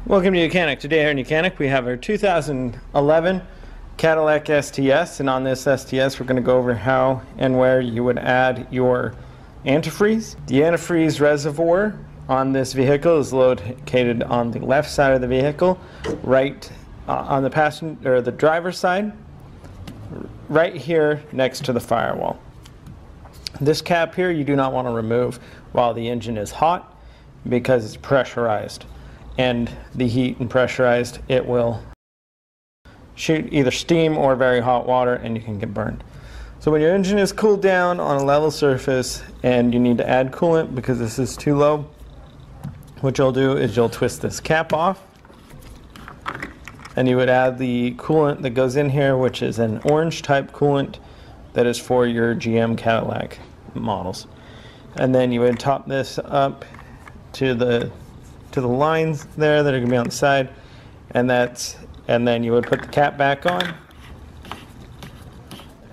Welcome to YOUCANIC. Today here in YOUCANIC we have our 2011 Cadillac STS, and on this STS we're going to go over how and where you would add your antifreeze. The antifreeze reservoir on this vehicle is located on the left side of the vehicle, right on the passenger or the driver's side, right here next to the firewall. This cap here you do not want to remove while the engine is hot because it's pressurized. And the heat and pressurized, it will shoot either steam or very hot water and you can get burned. So when your engine is cooled down on a level surface and you need to add coolant because this is too low, what you'll do is you'll twist this cap off and you would add the coolant that goes in here, which is an orange type coolant that is for your GM Cadillac models. And then you would top this up to the lines there that are going to be on the side, and then you would put the cap back on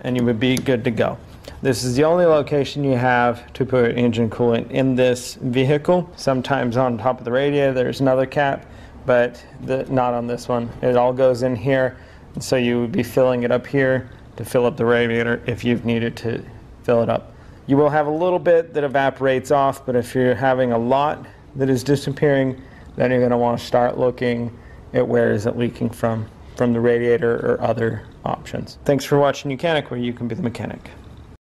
and you would be good to go. This is the only location you have to put engine coolant in this vehicle. Sometimes on top of the radiator there's another cap, but not on this one. It all goes in here, and so you would be filling it up here to fill up the radiator if you've needed to fill it up. You will have a little bit that evaporates off, but if you're having a lot that is disappearing, then you're going to want to start looking at where is it leaking from the radiator or other options. Thanks for watching YOUCANIC, where you can be the mechanic.